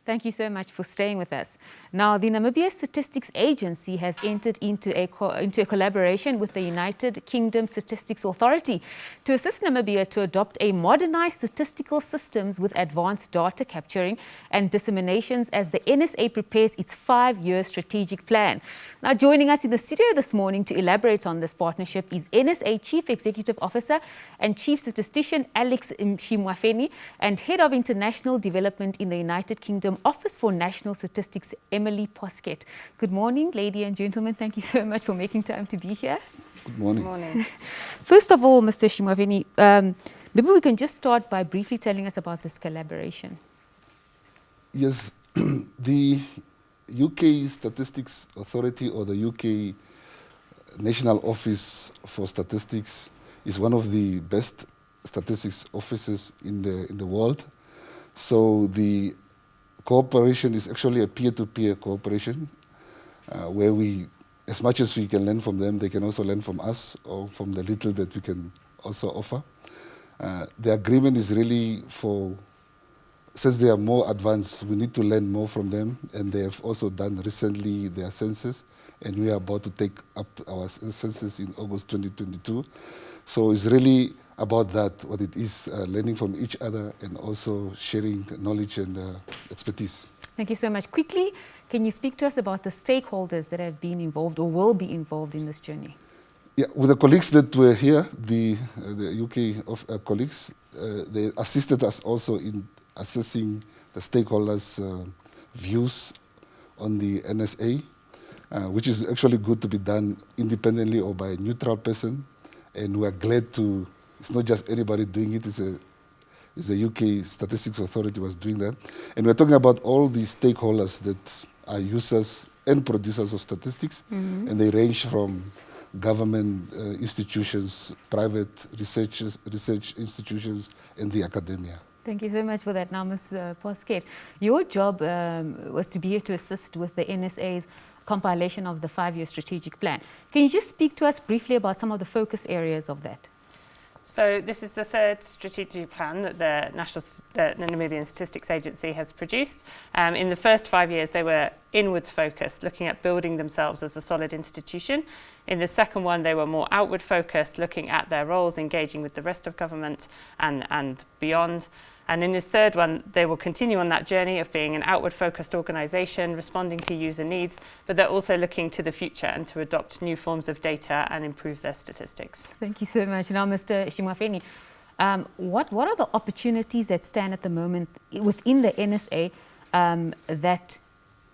Thank you so much for staying with us. Now, the Namibia Statistics Agency has entered into a collaboration with the United Kingdom Statistics Authority to assist Namibia to adopt a modernized statistical systems with advanced data capturing and disseminations as the NSA prepares its 5-year strategic plan. Now, joining us in the studio this morning to elaborate on this partnership is NSA Chief Executive Officer and Chief Statistician Alex Shimuafeni and Head of International Development in the United Kingdom Office for National Statistics, Emily Poskett. Good morning, ladies and gentlemen. Thank you so much for making time to be here. Good morning. Good morning. First of all, Mr. Shimuafeni, maybe we can just start by briefly telling us about this collaboration. Yes, the UK Statistics Authority, or the UK National Office for Statistics, is one of the best statistics offices in the world. So the cooperation is actually a peer-to-peer cooperation, where we, as much as we can learn from them, they can also learn from us, or from the little that we can also offer. The agreement is really for, since they are more advanced, we need to learn more from them, and they have also done recently their census, and we are about to take up our census in August 2022. So it's really about that, what it is, learning from each other and also sharing knowledge and expertise. Thank you so much. Quickly, can you speak to us about the stakeholders that have been involved or will be involved in this journey? Yeah, with the colleagues that were here, the UK colleagues, they assisted us also in assessing the stakeholders' views on the NSA, which is actually good to be done independently or by a neutral person. And we are glad to, it's not just anybody doing it, it's a UK Statistics Authority was doing that. And we're talking about all the stakeholders that are users and producers of statistics, and they range from government institutions, private research institutions, and the academia. Thank you so much for that. Now, Ms. Poskett, your job was to be here to assist with the NSA's compilation of the 5-year strategic plan. Can you just speak to us briefly about some of the focus areas of that? So this is the third strategic plan that the Namibian Statistics Agency has produced. In the first 5 years, they were inwards focused, looking at building themselves as a solid institution. In the second one, they were more outward focused, looking at their roles, engaging with the rest of government and beyond. And in this third one, they will continue on that journey of being an outward-focused organisation, responding to user needs, but they're also looking to the future and to adopt new forms of data and improve their statistics. Thank you so much. Now, Mr. Shimuafeni, what are the opportunities that stand at the moment within the NSA that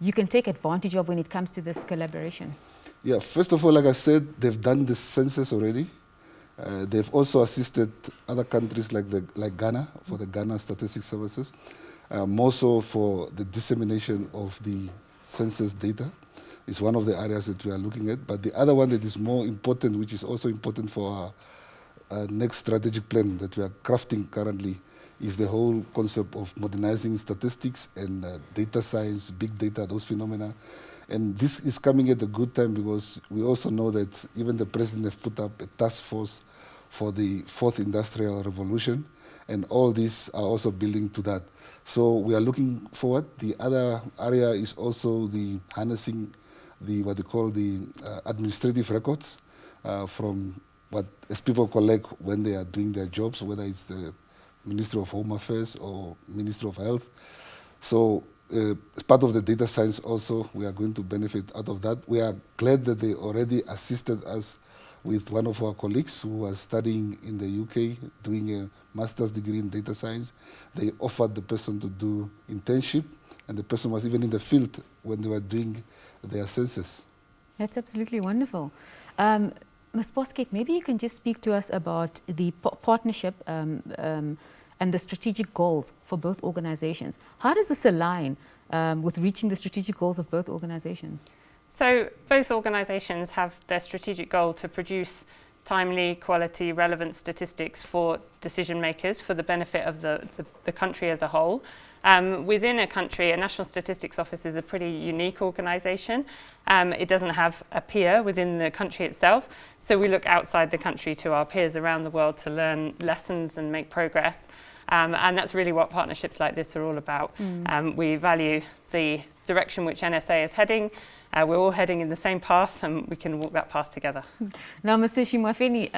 you can take advantage of when it comes to this collaboration? Yeah, first of all, like I said, they've done the census already. They've also assisted other countries like Ghana for the Ghana Statistics Services, more so for the dissemination of the census data is one of the areas that we are looking at. But the other one that is more important, which is also important for our next strategic plan that we are crafting currently, is the whole concept of modernizing statistics and data science, big data, those phenomena. And this is coming at a good time because we also know that even the president has put up a task force for the 4th Industrial Revolution, and all these are also building to that. So we are looking forward. The other area is also the harnessing what they call the administrative records from what, as people collect when they are doing their jobs, whether it's the Ministry of Home Affairs or Ministry of Health. So as part of the data science also, we are going to benefit out of that. We are glad that they already assisted us with one of our colleagues who was studying in the UK, doing a master's degree in data science. They offered the person to do internship, and the person was even in the field when they were doing their census. That's absolutely wonderful. Ms. Poskett, maybe you can just speak to us about the partnership and the strategic goals for both organizations. How does this align with reaching the strategic goals of both organizations? So both organizations have their strategic goal to produce timely, quality, relevant statistics for decision makers for the benefit of the country as a whole. Within a country, a National Statistics Office is a pretty unique organisation. It doesn't have a peer within the country itself, so we look outside the country to our peers around the world to learn lessons and make progress. And that's really what partnerships like this are all about. We value the direction which NSA is heading. We're all heading in the same path, and we can walk that path together. Now, Mr. Shimuafeni,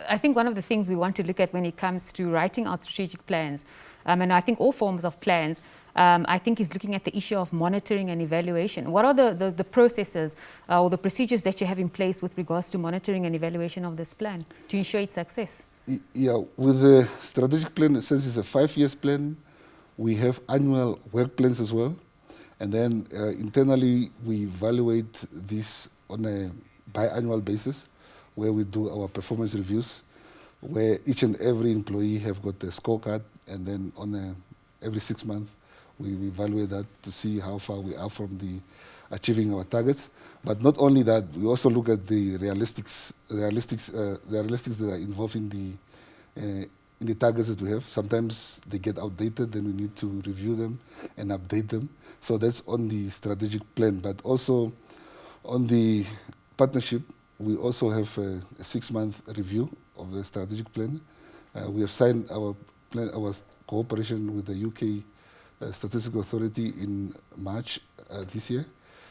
I think one of the things we want to look at when it comes to writing our strategic plans, and I think all forms of plans, I think is looking at the issue of monitoring and evaluation. What are the processes or the procedures that you have in place with regards to monitoring and evaluation of this plan to ensure its success? Yeah, with the strategic plan, since it's a 5-year plan, we have annual work plans as well. And then internally, we evaluate this on a biannual basis, where we do our performance reviews, where each and every employee have got a scorecard, and then on every 6 months, we evaluate that to see how far we are from achieving our targets. But not only that, we also look at the realistics that are involved in the targets that we have. Sometimes they get outdated, then we need to review them and update them. So that's on the strategic plan. But also on the partnership, we also have a 6-month review of the strategic plan. We have signed our cooperation with the UK Statistical Authority in March this year.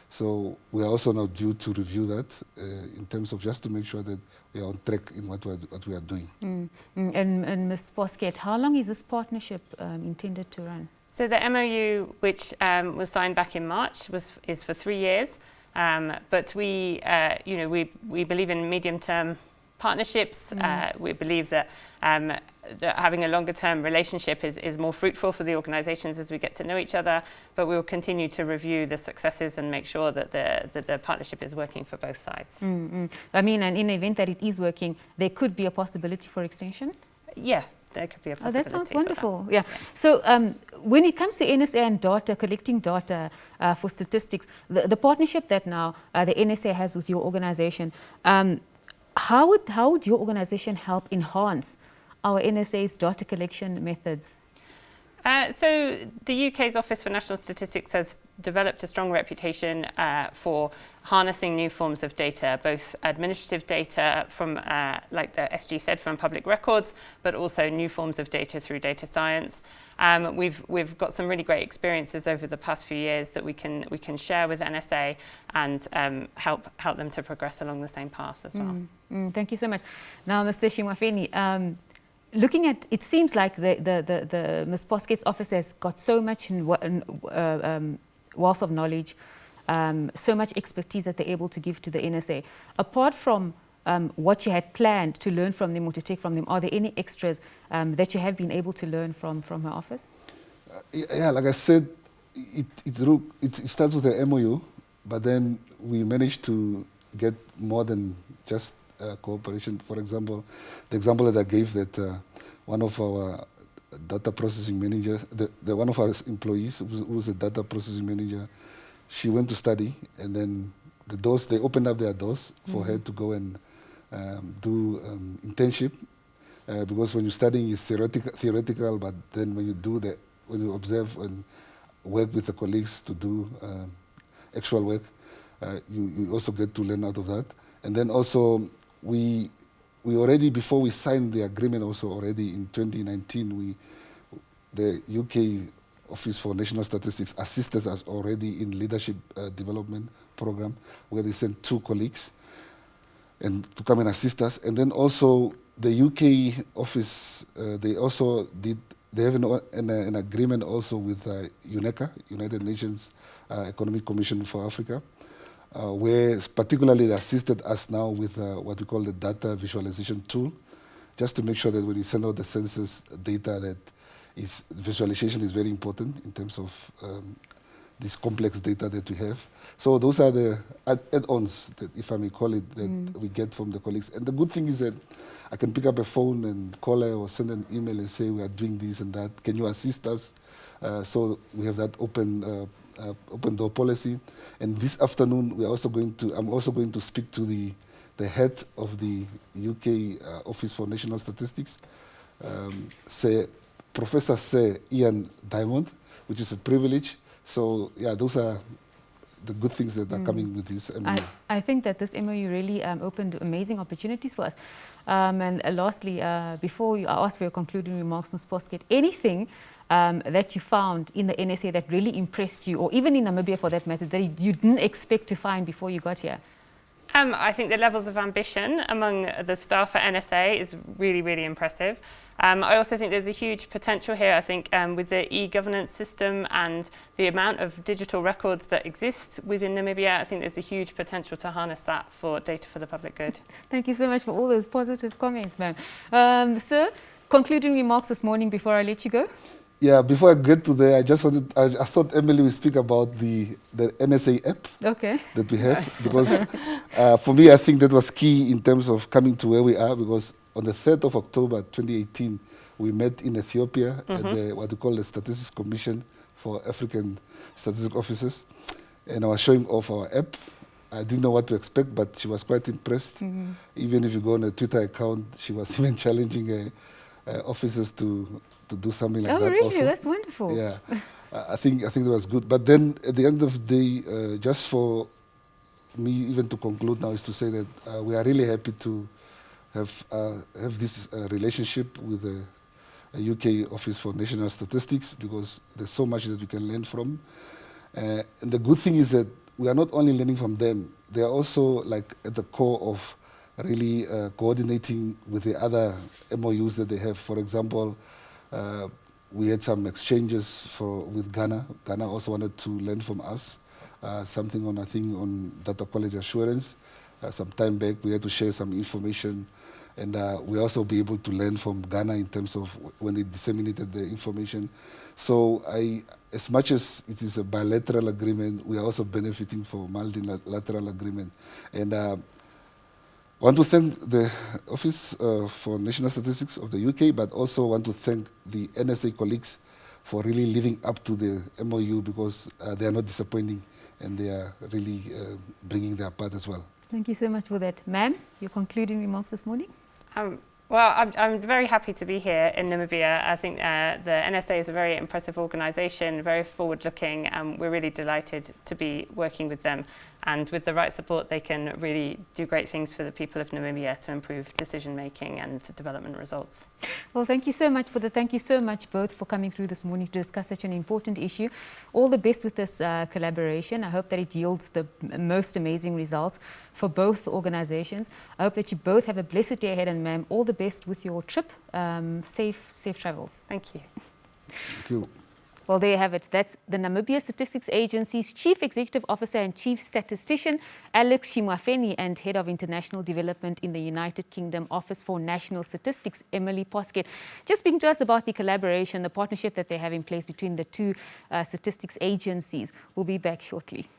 So we are also now due to review that in terms of just to make sure that we are on track in what we are doing. And Ms. Posket, how long is this partnership intended to run? So the MOU, which was signed back in March, is for 3 years. But we believe in medium-term partnerships. We believe that having a longer-term relationship is more fruitful for the organisations as we get to know each other. But we will continue to review the successes and make sure that the partnership is working for both sides. I mean, and in the event that it is working, there could be a possibility for extension? Yeah. There could be a possibility. Oh, that sounds wonderful. Yeah. So when it comes to NSA and data, collecting data for statistics, the partnership that now the NSA has with your organization, how would your organization help enhance our NSA's data collection methods? So the UK's Office for National Statistics has developed a strong reputation for harnessing new forms of data, both administrative data from, like the SG said, from public records, but also new forms of data through data science. We've got some really great experiences over the past few years that we can share with NSA and help them to progress along the same path as well. Thank you so much. Now, Mr. Shimuafeni, looking at, it seems like the Ms. Posket's office has got so much wealth of knowledge, so much expertise that they're able to give to the NSA. Apart from what you had planned to learn from them or to take from them, are there any extras that you have been able to learn from her office? Yeah, like I said, it starts with the MOU, but then we managed to get more than just cooperation. For example, the example that I gave that one of our data processing managers, one of our employees who was a data processing manager, she went to study, and then they opened up their doors for her to go and do internship, because when you're studying it's theoretical, but then when you observe and work with the colleagues to do actual work, you also get to learn out of that. And then also we already, before we signed the agreement, also already in 2019, the UK Office for National Statistics assisted us already in leadership development program, where they sent 2 colleagues and to come and assist us. And then also the UK office, they have an agreement also with UNECA, United Nations Economic Commission for Africa, where particularly they assisted us now with what we call the data visualization tool, just to make sure that when you send out the census data, that visualization is very important in terms of this complex data that we have. So those are the add-ons, that, if I may call it, that we get from the colleagues. And the good thing is that I can pick up a phone and call her or send an email and say, we are doing this and that. Can you assist us? So we have that open door policy. And this afternoon, I'm also going to speak to the head of the UK Office for National Statistics, Professor Sir Ian Diamond, which is a privilege. So yeah, those are the good things that are coming with this MOU. I think that this MOU really opened amazing opportunities for us. And lastly, before I ask for your concluding remarks, Ms. Poskett, anything that you found in the NSA that really impressed you, or even in Namibia for that matter, that you didn't expect to find before you got here? I think the levels of ambition among the staff at NSA is really, really impressive. I also think there's a huge potential here, I think, with the e-governance system and the amount of digital records that exist within Namibia. I think there's a huge potential to harness that for data for the public good. Thank you so much for all those positive comments, ma'am. Sir, concluding remarks this morning before I let you go? Yeah, before I get to there, I just wanted, I thought Emily would speak about the NSA app that we have, because for me, I think that was key in terms of coming to where we are, because on the 3rd of October 2018, we met in Ethiopia at the, what we call the Statistics Commission for African Statistics Officers, and I was showing off our app. I didn't know what to expect, but she was quite impressed. Even if you go on a Twitter account, she was even challenging officers to do something like that. Oh, really? Also. That's wonderful. Yeah, I think that was good. But then at the end of the day, just for me even to conclude now, is to say that we are really happy to have this relationship with the UK Office for National Statistics, because there's so much that we can learn from. And the good thing is that we are not only learning from them, they are also like at the core of really coordinating with the other MOUs that they have. For example, we had some exchanges with Ghana. Ghana also wanted to learn from us, something on, I think, on data quality assurance. Some time back, we had to share some information, and we also be able to learn from Ghana in terms of when they disseminated the information. So as much as it is a bilateral agreement, we are also benefiting from multilateral agreement. And I want to thank the Office for National Statistics of the UK, but also want to thank the NSA colleagues for really living up to the MOU, because they are not disappointing and they are really bringing their part as well. Thank you so much for that. Ma'am, your concluding remarks this morning? Well, I'm very happy to be here in Namibia. I think the NSA is a very impressive organisation, very forward-looking, and we're really delighted to be working with them. And with the right support, they can really do great things for the people of Namibia to improve decision-making and development results. Well, thank you so much thank you so much both for coming through this morning to discuss such an important issue. All the best with this collaboration. I hope that it yields the most amazing results for both organizations. I hope that you both have a blessed day ahead, and ma'am, all the best with your trip. Safe travels. Thank you. Thank you. Well, there you have it. That's the Namibia Statistics Agency's Chief Executive Officer and Chief Statistician, Alex Shimuafeni, and Head of International Development in the United Kingdom Office for National Statistics, Emily Poskett, just speaking to us about the collaboration, the partnership that they have in place between the two statistics agencies. We'll be back shortly.